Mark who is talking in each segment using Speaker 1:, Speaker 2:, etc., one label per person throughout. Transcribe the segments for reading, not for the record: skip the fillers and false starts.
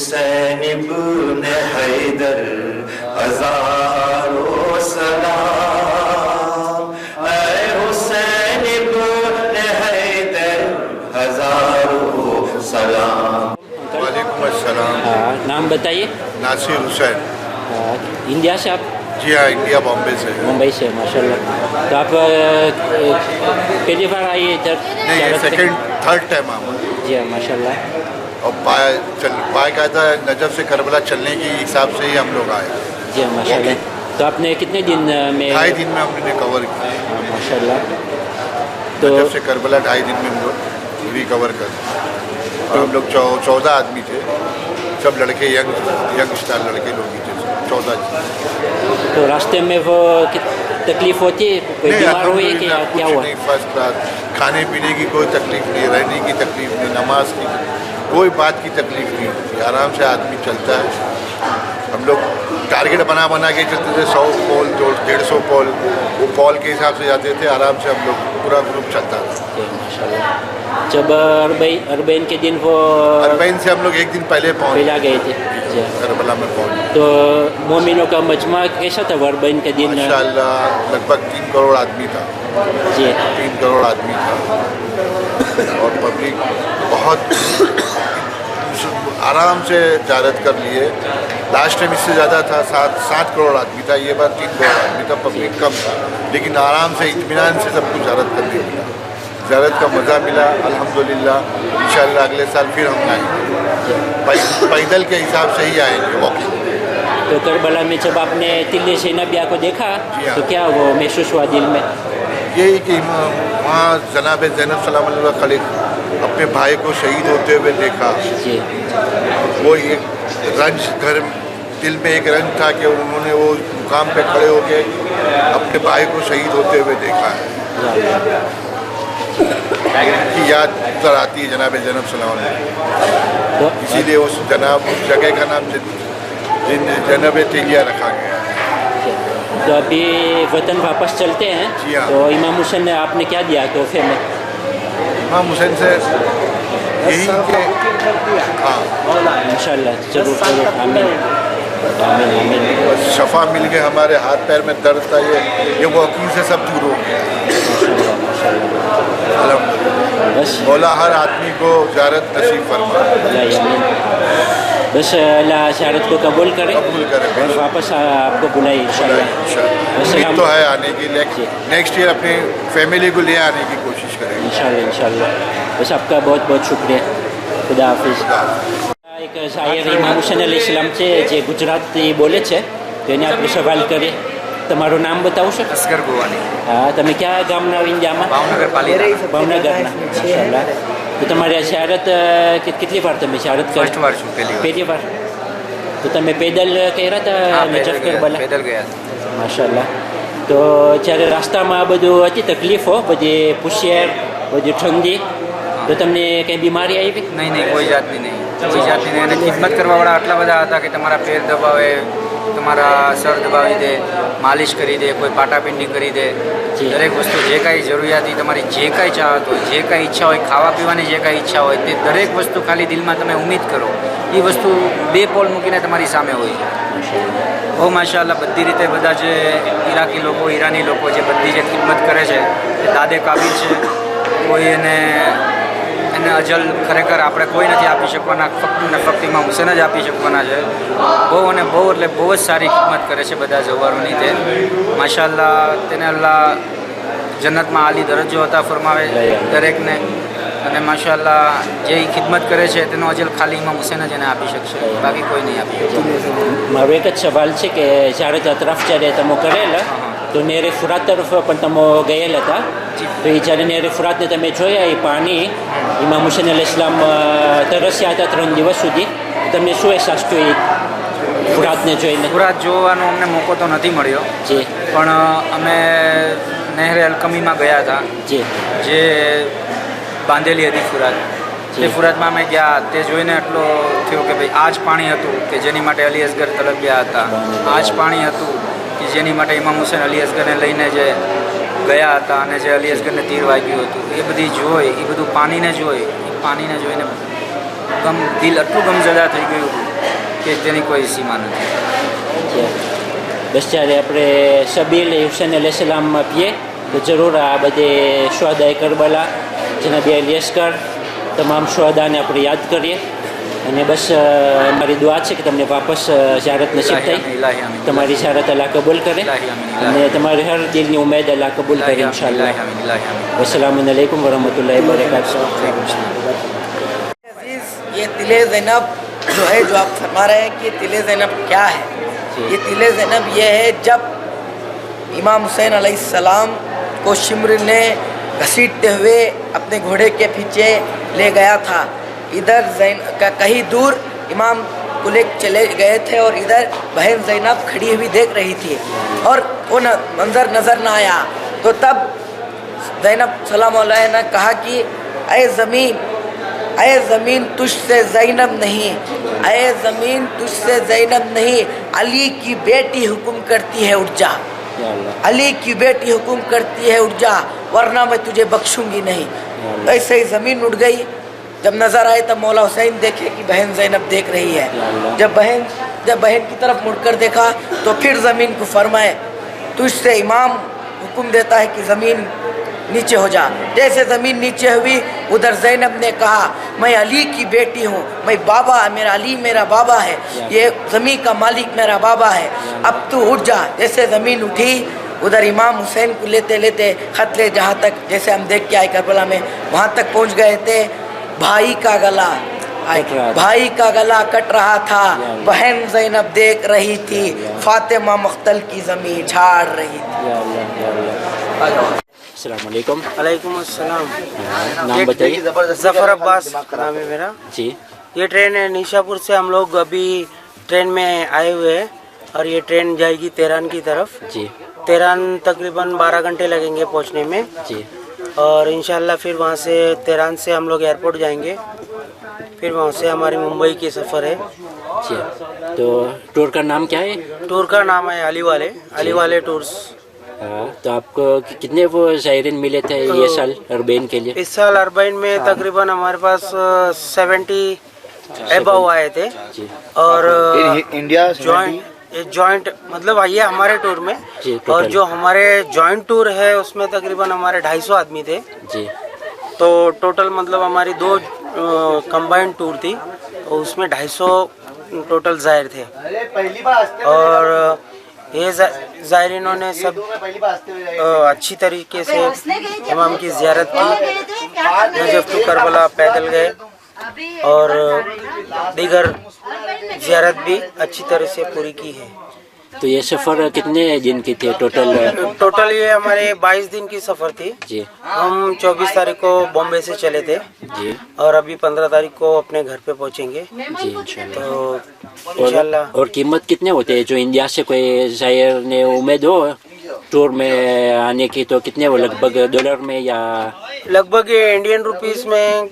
Speaker 1: حسین ابن حیدر ہزاروں سلام، اے حسین ابن حیدر ہزاروں سلام۔
Speaker 2: وعلیکم السلام۔
Speaker 3: نام بتائیے۔
Speaker 2: ناصر حسین۔
Speaker 3: انڈیا سے آپ؟
Speaker 2: جی ہاں، انڈیا بامبے سے۔
Speaker 3: ممبئی سے، ماشاء اللہ۔ تو آپ پہلی بار آئیے ادھر؟
Speaker 2: نہیں، یہ سیکنڈ تھرڈ ٹائم آؤں۔
Speaker 3: جی ہاں، ماشاء اللہ۔
Speaker 2: اور باقاعدہ نجف سے کربلا چلنے کی حساب سے ہی ہم لوگ آئے۔
Speaker 3: جی ہاں، ماشاء اللہ۔ تو آپ نے کتنے دن میں؟
Speaker 2: 2.5 دن میں ہم نے کور کیا۔
Speaker 3: ماشاء اللہ۔ تو
Speaker 2: نجف سے کربلا 2.5 دن میں ہم لوگ پوری کور کر۔ اور ہم لوگ 14 آدمی تھے، سب لڑکے ینگ اسٹار لڑکے لوگ ہی تھے، 14۔
Speaker 3: تو راستے میں وہ تکلیف ہوتی ہے؟ کوئی بیمار ہوئی کہ کیا ہوا؟
Speaker 2: نہیں، فرسٹ کلاس، کھانے پینے کی کوئی تکلیف نہیں، رہنے کی تکلیف نہیں، نماز کی کوئی بات کی تکلیف نہیں ہوتی، آرام سے آدمی چلتا ہے۔ ہم لوگ ٹارگیٹ بنا کے چلتے تھے، 100 پول 150 پول، وہ پول کے حساب سے جاتے تھے، آرام سے ہم لوگ پورا گروپ چلتا تھا۔
Speaker 3: ماشاء اللہ۔ جب اربعین کے دن وہ
Speaker 2: اربعین سے ہم لوگ 1 دن پہلے
Speaker 3: پہلا گئے تھے
Speaker 2: کربلا میں پہنچے۔
Speaker 3: تو مومنوں کا مجمع کیسا تھا اربعین کے دن؟
Speaker 2: ماشاء اللہ لگ بھگ 3 کروڑ آدمی تھا۔
Speaker 3: جی،
Speaker 2: 3 کروڑ آدمی تھا، اور پبلک بہت آرام سے زیارت کر لیے۔ لاسٹ ٹائم اس سے زیادہ تھا، 7 کروڑ آدمی تھا، یہ بار 3 کروڑ آدمی تھا، پبلک کم تھا، لیکن آرام سے اطمینان سے سب کچھ زیارت کرنے ملا، زیارت کا مزہ ملا الحمدللہ۔ انشاءاللہ اگلے سال پھر ہم آئیں گے، پیدل کے حساب سے ہی آئیں گے واکنگ۔
Speaker 3: تو کربلا میں جب آپ نے تل زینبیہ کو دیکھا تو کیا وہ محسوس ہوا دل میں؟
Speaker 2: یہی کہ وہاں جناب زینب سلام اللہ کھڑے اپنے بھائی کو شہید ہوتے ہوئے دیکھا،
Speaker 3: جی،
Speaker 2: وہ ایک رنج گھر دل میں ایک رنج تھا کہ انہوں نے وہ مقام پہ کھڑے ہو کے اپنے بھائی کو شہید ہوتے ہوئے دیکھا ہے، کی یاد اتر آتی ہے جناب زینب سلام اللہ۔ اسی لیے اس جگہ کا نام جناب تیلیہ رکھا گیا ہے۔
Speaker 3: تو ابھی وطن واپس چلتے ہیں،
Speaker 2: جی ہاں۔
Speaker 3: تو امام حسین نے آپ نے کیا دیا تحفے میں؟
Speaker 2: امام حسین سے یہی کہ ہاں
Speaker 3: انشاء اللہ، ضرور ضرور، آمین آمین آمین۔
Speaker 2: شفا مل گئے، ہمارے ہاتھ پیر میں درد تھا، یہ واقعی سے سب دور ہو گیا۔
Speaker 3: بس
Speaker 2: مولا ہر آدمی کو زیارت نصیب فرمائے۔
Speaker 3: بس اللہ زیارت کو قبول کرے
Speaker 2: قبول کرے
Speaker 3: اور واپس آپ کو بلائے انشاءاللہ۔
Speaker 2: امید تو ہے آنے کی، نیکسٹ ایئر اپنی فیملی کو لے آنے کی کوشش کریں گے
Speaker 3: انشاءاللہ۔ بس آپ کا بہت بہت شکریہ، خدا حافظ۔ એક શાયર ઇમામ હુસૈન અલી ઇસ્લામ છે જે ગુજરાતી બોલે છે, તો એને આપણે સવાલ કરીએ। તમારું નામ બતાવો છો?
Speaker 4: અસ્કર ગોવાની,
Speaker 3: હા, તમે ક્યાં ગામના ઇન્ડિયામાં?
Speaker 4: ભાવનગર પાલિકા,
Speaker 3: ભાવનગરના, માશાઅલ્લાહ। તો તમારે આ શહારત કેટલી વાર તમે શહારત કરી?
Speaker 4: ફર્સ્ટ વાર છું, પહેલી
Speaker 3: વાર। તો તમે પેદલ કર્યા હતા નજફ કરબલા?
Speaker 4: પેદલ ગયા હતા।
Speaker 3: માશાઅલ્લાહ। તો જ્યારે રસ્તામાં આ બધું હતી તકલીફો, બધી પુશિયાર, બધી ઠંડી, તો તમને કંઈ બીમારી આવી?
Speaker 4: નહીં નહીં, કોઈ જાતની નહીં, કોઈ જાતની નહીં। અને ખિદમત કરવાવાળા આટલા બધા હતા કે તમારા પેર દબાવે, તમારા સર દબાવી દે, માલિશ કરી દે, કોઈ પાટાપિંડી કરી દે, દરેક વસ્તુ જે કાંઈ જરૂરિયાતી તમારી જે કાંઈ ચાહત હોય, જે કાંઈ ઈચ્છા હોય, ખાવા પીવાની જે કાંઈ ઈચ્છા હોય, તે દરેક વસ્તુ ખાલી દિલમાં તમે ઉમ્મીદ કરો, એ વસ્તુ 2 પોલ મૂકીને તમારી સામે હોય છે। બહુ માશાઅલ્લાહ બધી રીતે બધા જે ઈરાકી લોકો, ઈરાની લોકો જે બધી જે ખિદમત કરે છે એ દાદે કાબિલ છે। કોઈ એને અજલ ખરેખર આપણે કોઈ નથી આપી શકવાના, ફક્ત ને ફક્ત ઇમામ હુસૈન જ આપી શકવાના છે। બહુ અને બહુ એટલે બહુ જ સારી ખિદમત કરે છે બધા જવારોની તે માશાઅલ્લાહ। તેને અલ્લાહ જન્નતમાં આલી દરજ્જો અતા ફરમાવે દરેકને, અને માશાઅલ્લાહ જે ખિદમત કરે છે તેનો અજલ ખાલી ઇમામ હુસૈન જ એને આપી શકશે, બાકી કોઈ નહીં આપી શકશે।
Speaker 3: મારો એક જ સવાલ છે કે જ્યારે તરફ જ્યારે તમે કરેલા તો નેરે ફુરાત તરફ પણ તમે ગયેલા હતા, તો એ જ્યારે નેરે ફુરાતને તમે જોયા એ પાણી, ઇમામ હુસૈન અલી ઇસ્લામ તરસ્યા હતા 3 દિવસ સુધી, તમને શું અહેસાસ થયો એ ફુરાતને જોઈને?
Speaker 4: ફુરાત જોવાનો અમને મોકો તો નથી મળ્યો,
Speaker 3: જી,
Speaker 4: પણ અમે નહેરે અલકમીમાં ગયા હતા,
Speaker 3: જી,
Speaker 4: જે બાંધેલી હતી ફુરાત, તે ફુરાતમાં અમે ગયા, તે જોઈને એટલો થયો કે ભાઈ આ જ પાણી હતું કે જેની માટે અલી અસગર તલબિયા હતા, આ જ પાણી હતું કે જેની માટે ઇમામ હુસૈન અલી અસગરને લઈને જે ગયા હતા અને જે અલી અસગરને તીર વાગ્યું હતું, એ બધી જોઈ, એ બધું પાણીને જોઈને દિલ આટલું ગમઝદા થઈ ગયું હતું કે તેની કોઈ સીમા નથી.
Speaker 3: બસ જ્યારે આપણે શબીલ હુસૈન અલૈહિસ્સલામ આપીએ તો જરૂર આ બધે શુહદાએ કરબલા જેના બે લશ્કર તમામ શુહદાને આપણે યાદ કરીએ અને બસ અમારી દુઆ છે કે તમને વાપસ ઝિયારત નસીબ થાય, તમારી ઝિયારત અલ્લાહ કબૂલ કરે અને તમારી હર દિલની ઉમેદ અલ્લાહ કબૂલ કરે ઇન્શાઅલ્લાહ. વસ્સલામુ અલૈકુમ વરહમતુલ્લાહિ વબરકાતુહુ.
Speaker 5: ये तिले ज़ैनब जो है, जो आप फरमा रहे हैं कि तिले ज़ैनब क्या है, ये तिले ज़ैनब ये है जब इमाम हुसैन अलैहिस्सलाम को शिम्र ने घसीटते हुए अपने घोड़े के पीछे ले गया था. इधर कहीं दूर इमाम को ले चले गए थे और इधर बहन ज़ैनब खड़ी हुई देख रही थी और वो मंजर नज़र न आया. तो तब ज़ैनब सलाम अलैहा ने कहा कि ऐ ज़मीन तुझसे ज़ैनब नहीं, ऐ ज़मीन तुझसे ज़ैनब नहीं, अली की बेटी हुक्म करती है उठ जा, अली की बेटी हुक्म करती है उठ जा वरना मैं तुझे बख्शूंगी नहीं. ऐसे ही ज़मीन उठ गई. जब नज़र आए तब मौला हुसैन देखे कि बहन ज़ैनब देख रही है. जब बहन की तरफ मुड़कर देखा तो फिर ज़मीन को फरमाए तुझसे इमाम हुक्म देता है कि ज़मीन नीचे हो जा. जैसे ज़मीन नीचे हुई उधर ज़ैनब ने कहा मैं अली की बेटी हूँ, मैं बाबा, मेरा अली मेरा बाबा है, ये ज़मीन का मालिक मेरा बाबा है, अब तू उठ जा. जैसे ज़मीन उठी उधर इमाम हुसैन को लेते लेते खत ले जहाँ तक, जैसे हम देख के आए करबला में, वहाँ तक पहुँच गए थे. भाई का गला कट रहा था, बहन ज़ैनब देख रही थी, फातिमा मख्तल की ज़मीन झाड़ रही थी.
Speaker 3: अस्सलाम वालेकुम.
Speaker 6: वालेकुम अस्सलाम.
Speaker 3: नाम बताइए.
Speaker 6: जफर अब्बास नाम है मेरा
Speaker 3: जी.
Speaker 6: ये ट्रेन है निशापुर से, हम लोग अभी ट्रेन में आए हुए हैं और ये ट्रेन जाएगी तेहरान की तरफ.
Speaker 3: जी.
Speaker 6: तेहरान तकरीबन 12 घंटे लगेंगे पहुंचने में.
Speaker 3: जी.
Speaker 6: और इंशाल्लाह फिर वहाँ से तेहरान से हम लोग एयरपोर्ट जाएंगे, फिर वहाँ से हमारी मुंबई की सफ़र है.
Speaker 3: जी. तो टूर का नाम क्या है?
Speaker 6: टूर का नाम है अली वाले टूर्स.
Speaker 3: तो आपको कितने वो ज़ायरीन मिले थे ये साल अरबैन के लिए?
Speaker 6: इस साल अरबैन में तकरीबन हमारे पास 70 एबव आए थे.
Speaker 3: जी.
Speaker 6: और
Speaker 2: इंडिया
Speaker 6: जॉइंट मतलब ये हमारे टूर में
Speaker 3: जी,
Speaker 6: और जो हमारे जॉइंट टूर है उसमें तकरीबन हमारे 250 आदमी थे.
Speaker 3: जी.
Speaker 6: तो टोटल मतलब हमारी 2 कंबाइंड टूर थी, तो उसमें 250 टोटल ज़ायर थे. और ये ज़ायरीनों ने सब अच्छी तरीके से इमाम की ज़ियारत की. नजफ टू करबला पैदल गए और दीगर ज़ियारत भी अच्छी तरह से पूरी की है.
Speaker 3: तो ये सफ़र कितने दिन की थी टोटल?
Speaker 6: ये हमारे 22 दिन की सफ़र थी.
Speaker 3: जी.
Speaker 6: हम 24 तारीख को बॉम्बे से चले थे.
Speaker 3: जी.
Speaker 6: और अभी 15 तारीख को अपने घर पे पहुंचेंगे.
Speaker 3: जी इंशाल्लाह.
Speaker 6: तो इंशाल्लाह.
Speaker 3: और कीमत कितने होते हैं जो इंडिया से कोई ज़ायर ने उम्मीद हो टूर में आने की, तो कितने वो लगभग डॉलर में या
Speaker 6: लगभग इंडियन रुपीस में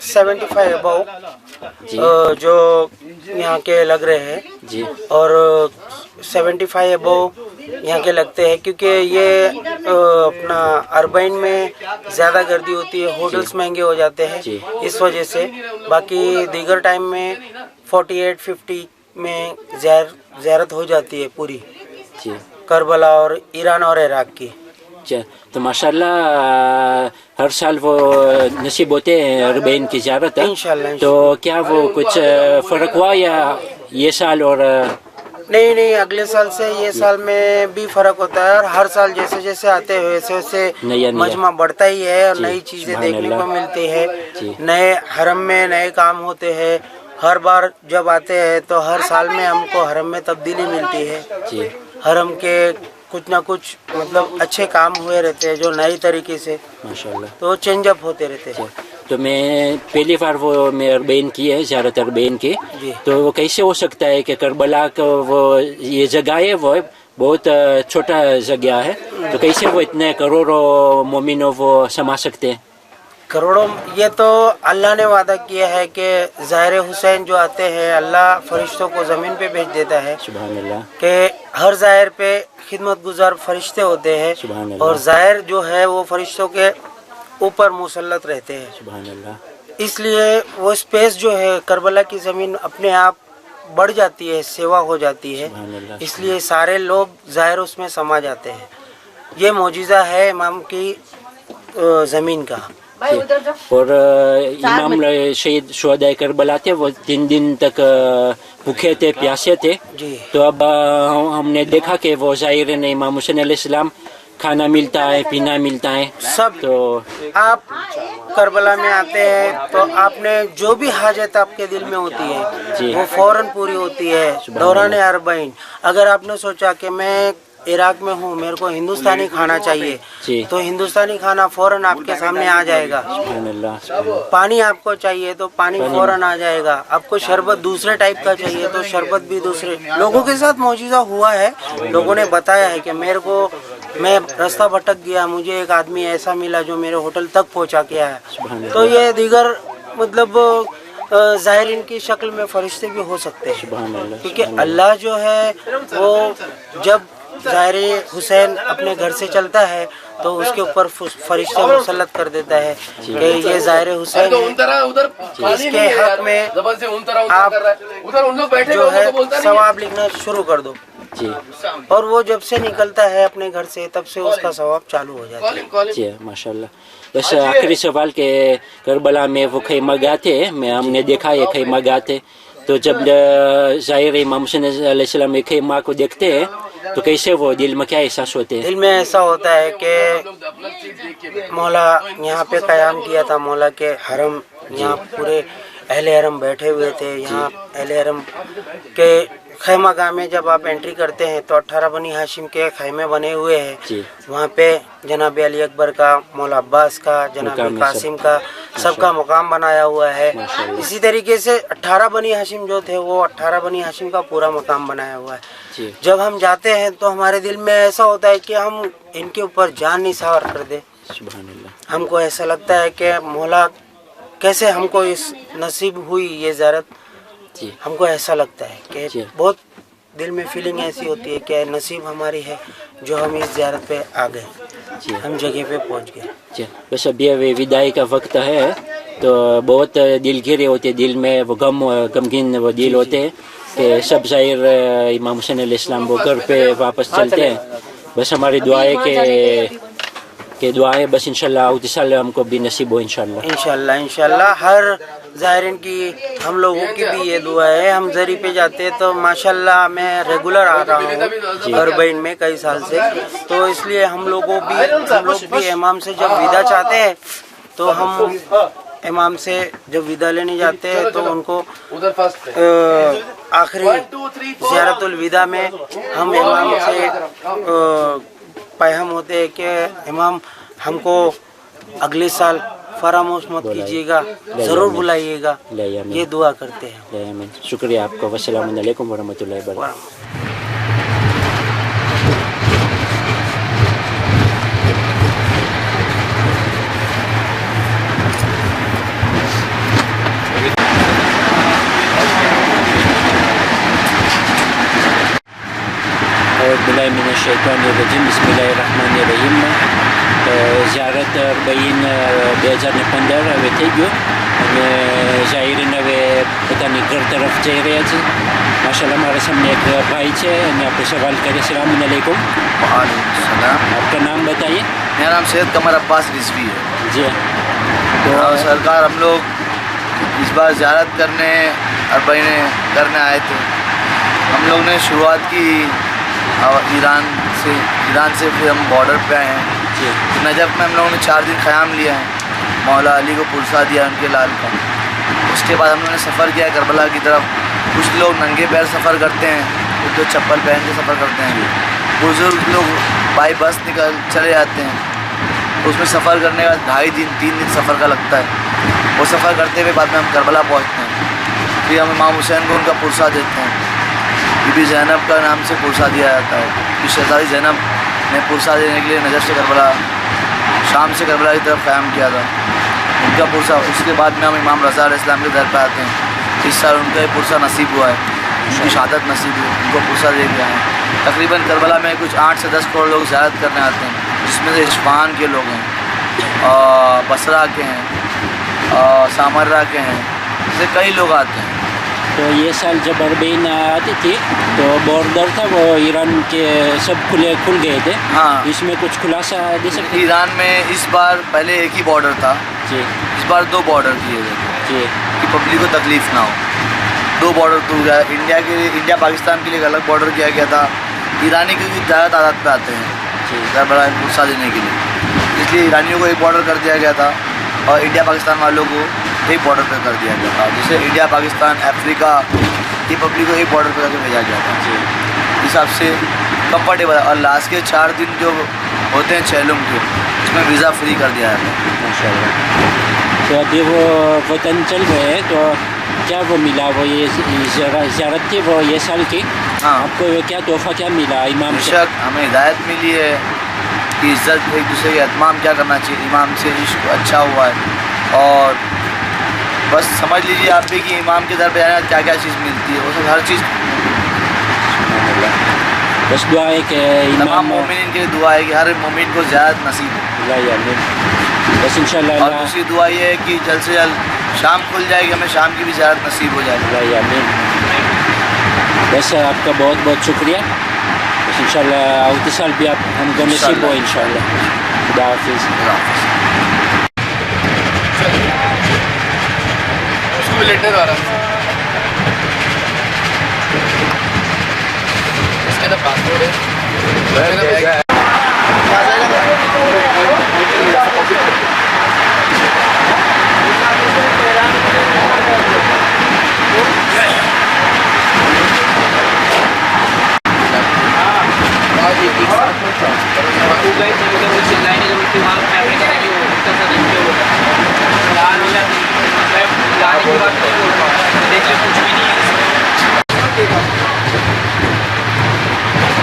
Speaker 6: 75 अबाउ जो यहाँ के लग रहे हैं.
Speaker 3: जी.
Speaker 6: और 75 अबाउ यहाँ के लगते हैं क्योंकि ये अपना अरबैन में ज़्यादा गर्दी होती है, होटल्स महंगे हो जाते हैं इस वजह से. बाकी दीगर टाइम में 48-50 में ज़ियारत हो जाती है पूरी.
Speaker 3: जी.
Speaker 6: करबला और ईरान और इराक की.
Speaker 3: अच्छा. तो माशाल्लाह हर साल वो नसीब होते हैं अरबैन की ज़ियारत.
Speaker 6: इंशाल्लाह.
Speaker 3: तो क्या वो कुछ फ़र्क हुआ या ये साल और
Speaker 6: नहीं अगले साल से ये साल में भी फर्क होता है. और हर साल जैसे जैसे आते हैं वैसे वैसे मजमा बढ़ता ही है और नई चीज़ें देखने को मिलती है. नए हरम में नए काम होते हैं. हर बार जब आते हैं तो हर साल में हमको हरम में तब्दीली मिलती है.
Speaker 3: जी.
Speaker 6: हरम के कुछ ना कुछ मतलब अच्छे काम हुए रहते हैं जो नई तरीके से
Speaker 3: माशाल्लाह.
Speaker 6: तो चेंज अप होते रहते हैं.
Speaker 3: तो मैं पहली बार वो मैं अरबैन की है ज़ियारत अरबैन की.
Speaker 6: जी.
Speaker 3: तो वो कैसे हो सकता है कि करबला का वो ये जगह है वो बहुत छोटा जगह है, तो कैसे वो इतने करोड़ों मोमिनों वो समा सकते हैं?
Speaker 6: करोड़ों, ये तो अल्लाह ने वादा किया है कि ज़ाहिर हुसैन जो आते हैं अल्लाह फरिश्तों को ज़मीन पे भेज देता है.
Speaker 3: सुभान अल्लाह.
Speaker 6: कि हर ज़ाहिर पे खिदमत गुजार फरिश्ते होते हैं और ज़ाहिर जो है वो फरिश्तों के ऊपर मुसल्लत रहते हैं.
Speaker 3: सुभान अल्लाह.
Speaker 6: इसलिए वो स्पेस जो है करबला की ज़मीन अपने आप बढ़ जाती है, सेवा हो जाती है, इसलिए सारे लोग ज़ाहिर उसमें समा जाते हैं। ये मौजिज़ा है इमाम की ज़मीन का।
Speaker 3: और इमाम शहीद शुहदाए करबला थे, वो 3 दिन तक भूखे थे, प्यासे थे।
Speaker 6: जी।
Speaker 3: तो अब हमने देखा कि वो ज़ाहिर ने इमाम हुसैन अलैहिस्सलाम खाना मिलता है, पीना मिलता है
Speaker 6: सब।
Speaker 3: तो
Speaker 6: आप करबला में आते हैं तो आपने जो भी हाजत आपके दिल में होती
Speaker 3: जी।
Speaker 6: है वो फौरन पूरी होती है दौरान अरबईन। अगर आपने सोचा कि मैं इराक में हूँ, मेरे को हिंदुस्तानी खाना
Speaker 3: जी।
Speaker 6: चाहिए, तो हिंदुस्तानी खाना फौरन आपके सामने आ जाएगा।
Speaker 3: सुभानअल्लाह।
Speaker 6: पानी आपको चाहिए तो पानी फौरन आ जाएगा। आपको शरबत दूसरे टाइप का चाहिए तो शरबत भी दूसरे। लोगों के साथ मौजूदा हुआ है, लोगों ने बताया है कि मेरे को, मैं रास्ता भटक गया, मुझे एक आदमी ऐसा मिला जो मेरे होटल तक पहुंचा के आया। तो ये दीगर मतलब ज़ाहिरीन की शक्ल में फरिश्ते भी हो सकते हैं, क्योंकि अल्लाह जो है वो जब ज़ाहिरी हुसैन अपने घर से चलता है तो उसके ऊपर फरिश्ता मुसल्लत कर देता है कि ये ज़ाहिर हुसैन है, इसके हक में आप जो है सवाब लिखना शुरू कर दो।
Speaker 3: जी।
Speaker 6: और वो जब से निकलता है अपने घर से तब से उसका सवाब चालू हो जाता है।
Speaker 3: जी माशाल्लाह। बस आखिरी सवाल के करबला में वो खैमा गाते, मैं हमने देखा ये खैमा गाते, तो जब ज़ाहिर इमाम हुसैन अलैहिस्सलाम खैमा को देखते हैं तो कैसे वो दिल में क्या एहसास होते हैं?
Speaker 6: दिल में ऐसा होता है कि मौला यहाँ पे क़याम किया था, मौला के हरम, यहाँ पूरे अहले हरम बैठे हुए थे। यहाँ अहले हरम के खैमा गाह में जब आप एंट्री करते हैं तो 18 बनी हाशिम के खैमे बने हुए हैं। वहाँ पे जनाब अली अकबर का, मौला अब्बास का, जनाब कासिम का, सबका मुकाम बनाया हुआ है। इसी तरीके से 18 बनी हाशिम जो थे वो 18 बनी हाशिम का पूरा मुकाम बनाया हुआ है। जब हम जाते हैं तो हमारे दिल में ऐसा होता है कि हम इनके ऊपर जान निसार कर दे। हमको ऐसा लगता है कि मौला कैसे हमको इस नसीब हुई ये ज़ियारत। हमको ऐसा लगता है कि बहुत दिल में फीलिंग ऐसी होती है कि नसीब हमारी है जो हम इस ज़ियारत पे आ गए, हम जगह पे पहुंच गए।
Speaker 3: बस अभी विदाई का वक्त है तो बहुत दिल घिरे होते, दिल में वो गमगीन वो दिल होते हैं कि सब ज़ाहिर इमाम हुसैन अलैहिस्सलाम वो घर पे वापस चलते हैं। बस हमारी दुआ है कि दुआ है बस इंशाल्लाह उस साल हमको भी नसीब हो
Speaker 6: इंशाल्लाह। हर ज़ाहिरीन की, हम लोगों की भी ये दुआ है। हम ज़री पे जाते हैं तो माशाल्लाह मैं रेगुलर आ रहा हूँ अरबईन में कई साल से, तो इसलिए हम लोग भी इमाम से जब विदा चाहते हैं तो हम इमाम से जब विदा लेने जाते हैं तो उनको आखिरी ज़ियारतुल विदा में हम इमाम से पैगाम होते हैं कि इमाम हमको अगले साल फरामोश मत कीजिएगा, ज़रूर बुलाइएगा, ये दुआ करते हैं।
Speaker 3: शुक्रिया आपका। वस्सलामु अलैकुम वरहमतुल्लाहि वबरकातुहू। बिस्मिल्लाहिर्रहमानिर्रहीम। बिस्मिल्लाहिर्रहमानिर्रहीम। ઝિયારત અરબઈન 2015 હવે થઈ ગયો અને ઝાહિરીન હવે પોતાની ઘર તરફ જઈ રહ્યા છે। માશાલ્લાહ हमारे सामने एक भाई છે અને આપણે सवाल करें। अस्सलाम वालेकुम।
Speaker 7: वालेकुम सलाम।
Speaker 3: आपका नाम बताइए।
Speaker 7: मेरा नाम सैयद कमर अब्बास रिजवी है।
Speaker 3: जी।
Speaker 7: तो सरकार हम लोग इस बार ज़ियारत करने अरबईन करने आए थे। हम लोग ने शुरुआत की ईरान से फिर हम बॉर्डर पे आए हैं। नजफ़ में हम लोगों ने 4 दिन क़याम लिया है, मौला अली को पुरसा दिया उनके लाल का। उसके बाद हम लोगों ने सफ़र किया करबला की तरफ। कुछ लोग नंगे पैर सफ़र करते हैं, कुछ लोग चप्पल पहन के सफ़र करते हैं, बुज़ुर्ग लोग बाई बस निकल चले जाते हैं। तो उसमें सफ़र करने के बाद 2.5 दिन 3 दिन सफ़र का लगता है। वो सफ़र करते हुए बाद में हम करबला पहुँचते हैं। फिर हम इमाम हुसैन को उनका पुरसा देते हैं। बीबी ज़ैनब का नाम से पुरसा दिया जाता है कि शहज़ादी ज़ैनब ने पुरसा देने के लिए नजफ़ से करबला, शाम से करबला की तरफ क़याम किया था, उनका पुरसा। उसके बाद में हम इमाम रज़ा अलैहिस्सलाम के दर पर आते हैं। इस साल उनका ये पुरसा नसीब हुआ है, उनकी शहादत नसीब हुई, उनको पुरसा दे के आए हैं। तकरीबन करबला में कुछ 8 से 10 करोड़ लोग ज़ियारत करने आते हैं, जिसमें से इस्फहान के लोग हैं और बसरा के हैं, सामर्रा के हैं, इससे कई लोग आते हैं।
Speaker 3: तो ये साल जब अरबीन आती थी तो बॉर्डर था वो ईरान के सब खुल गए थे।
Speaker 7: हाँ।
Speaker 3: इसमें कुछ खुलासा दे सकते हैं?
Speaker 7: ईरान में इस बार पहले एक ही बॉर्डर था,
Speaker 3: जी
Speaker 7: इस बार 2 बॉर्डर किए गए थे
Speaker 3: जी
Speaker 7: कि पब्लिक को तकलीफ ना हो। 2 बॉर्डर टूट गया। इंडिया पाकिस्तान के लिए एक अलग बॉर्डर किया गया था। ईरानी क्योंकि ज़्यादा तादाद पे आते हैं
Speaker 3: जी
Speaker 7: ज़्यादा बड़ा उत्साह देने के लिए, इसलिए ईरानियों को एक बॉर्डर कर दिया गया था और इंडिया पाकिस्तान वालों को एक बॉर्डर पर कर दिया गया था। जैसे इंडिया पाकिस्तान अफ्रीका की पब्लिक को एक बॉर्डर पर करके भेजा गया था।
Speaker 3: जी
Speaker 7: इस हिसाब से कम्फर्टेबल। और लास्ट के 4 दिन जो होते हैं चैलुम के, उसमें वीज़ा फ्री कर दिया जाता है।
Speaker 3: माशाल्लाह। तो अभी वो वतन चल रहे हैं तो क्या वो मिला, वो ये ज़ियारत थी वो ये साल की,
Speaker 7: हाँ।
Speaker 3: आपको क्या तोहफा क्या मिला इमाम से?
Speaker 7: बेशक हमें हिदायत मिली है कि इज़्ज़त एक दूसरे के एहतमाम क्या करना चाहिए, इमाम से इश्क अच्छा हुआ है। और बस समझ लीजिए आप भी कि इमाम के दर पे जाने क्या क्या चीज़ मिलती है, वो सब हर चीज़।
Speaker 3: बस दुआ है कि
Speaker 7: तमाम
Speaker 3: इमाम
Speaker 7: मोमिन के लिए दुआ है कि हर मोमिन को ज़्यादा नसीब हो।
Speaker 3: बस इंशाल्लाह
Speaker 7: और दूसरी दुआ ये है कि जल्द से जल्द शाम खुल जाएगी, हमें शाम की भी ज़्यारत नसीब हो जाएगी।
Speaker 3: बस आपका बहुत बहुत शुक्रिया। बस इंशाल्लाह आउट साल भी आप हमको नसीब हो इंशाल्लाह। खुदा हाफिज़।
Speaker 7: उसको भी लेटर आ रहा है, इसके अंदर पासपोर्ट है।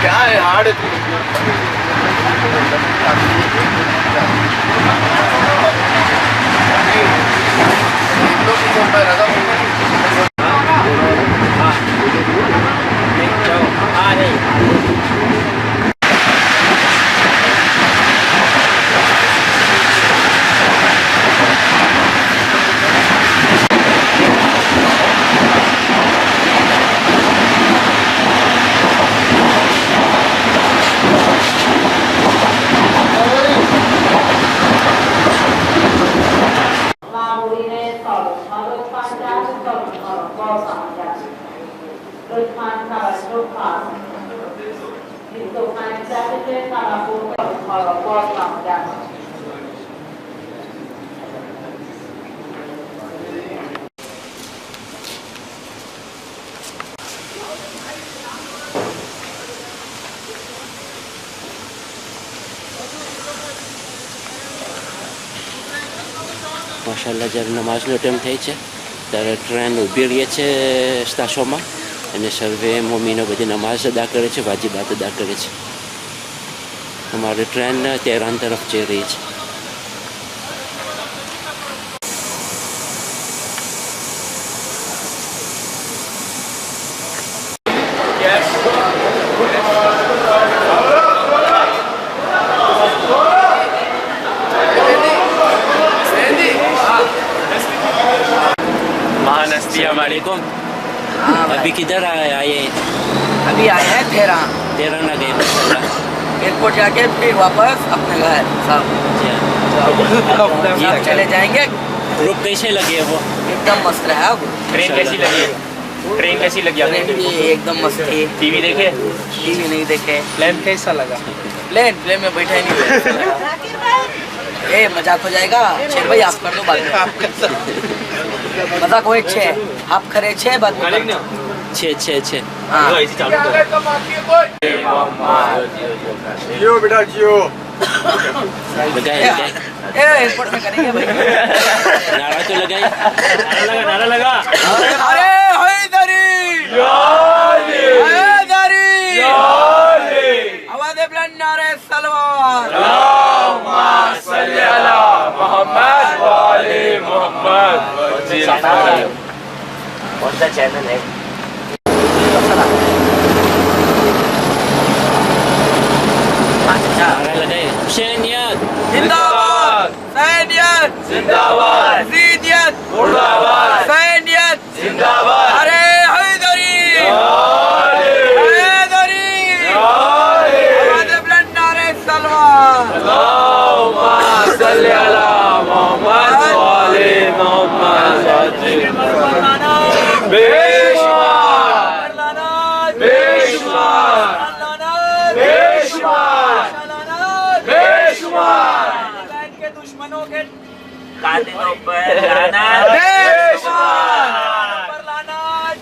Speaker 7: क्या है हार्ड
Speaker 3: માશાલ્લાહ જ્યારે નમાઝનો ટાઈમ થાય છે ત્યારે ટ્રેન ઊભી રહે છે સ્ટાશોમાં અને સર્વે મોમીનો બધી નમાઝ અદા કરે છે, વાજિબાત અદા કરે છે. અમારી ટ્રેન તેહરાન તરફ જઈ રહી છે. वालेकुम। अभी किधर आए?
Speaker 5: अभी आए हैं तेहरान।
Speaker 3: तेहरान आ गए माशाल्लाह।
Speaker 5: एयरपोर्ट जाके फिर वापस अपने घर सब चले जाएंगे।
Speaker 3: ग्रुप कैसे लगे वो?
Speaker 5: एकदम मस्त रहा।
Speaker 8: ट्रेन कैसी लगी? ट्रेन कैसी लगी आपको?
Speaker 5: ट्रेन भी एकदम मस्त थी।
Speaker 8: टीवी देखे?
Speaker 5: टीवी नहीं देखे।
Speaker 8: प्लेन कैसा लगा?
Speaker 5: प्लेन में बैठा ही नहीं। ए मजाक हो जाएगा। शेर भाई आप कर दो बात में। मजाक हो 6 आप खरे 6 बात में
Speaker 3: 6
Speaker 5: हाँ।
Speaker 7: जियो बेटा जियो।
Speaker 3: लगाए
Speaker 5: एयरपोर्ट में करेंगे भाई।
Speaker 3: नारा तो लगाए।
Speaker 8: नारा लगा।
Speaker 5: अरे हैदरी हैदरी आवाज़ बुलंद नारे सलवात
Speaker 8: अल्लाहुम्मा सल्ली अला मोहम्मद व आले मोहम्मद।
Speaker 3: कौन सा चैनल है? नारा लगाए। हुसैनियत
Speaker 5: जिंदाबाद, सैनियत
Speaker 8: जिंदाबाद,
Speaker 5: जीदियत
Speaker 8: मुर्दाबाद
Speaker 5: सैनियत
Speaker 8: जिंदाबाद
Speaker 5: अरे हैदरी हैदरी आवाज़ बुलंद नारे सलवान
Speaker 8: अल्लाहुम्मा सल्ली अला मोहम्मद व आले मोहम्मद बेशुमार बेशुमार बेशुमार बेशुमार
Speaker 5: के दुश्मनों के
Speaker 8: कातिलों पर लानत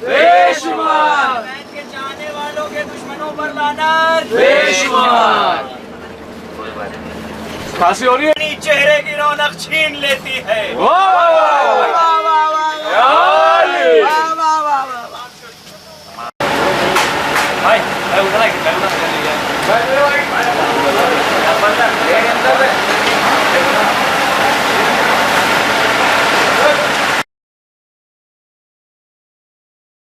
Speaker 8: बेशुमार
Speaker 5: के चाहने वालों के दुश्मनों पर लानत
Speaker 8: बेशुमार खांसी हो रही है
Speaker 5: चेहरे की रौनक छीन लेती है
Speaker 8: वाह वाह वाह या अली भाई उधर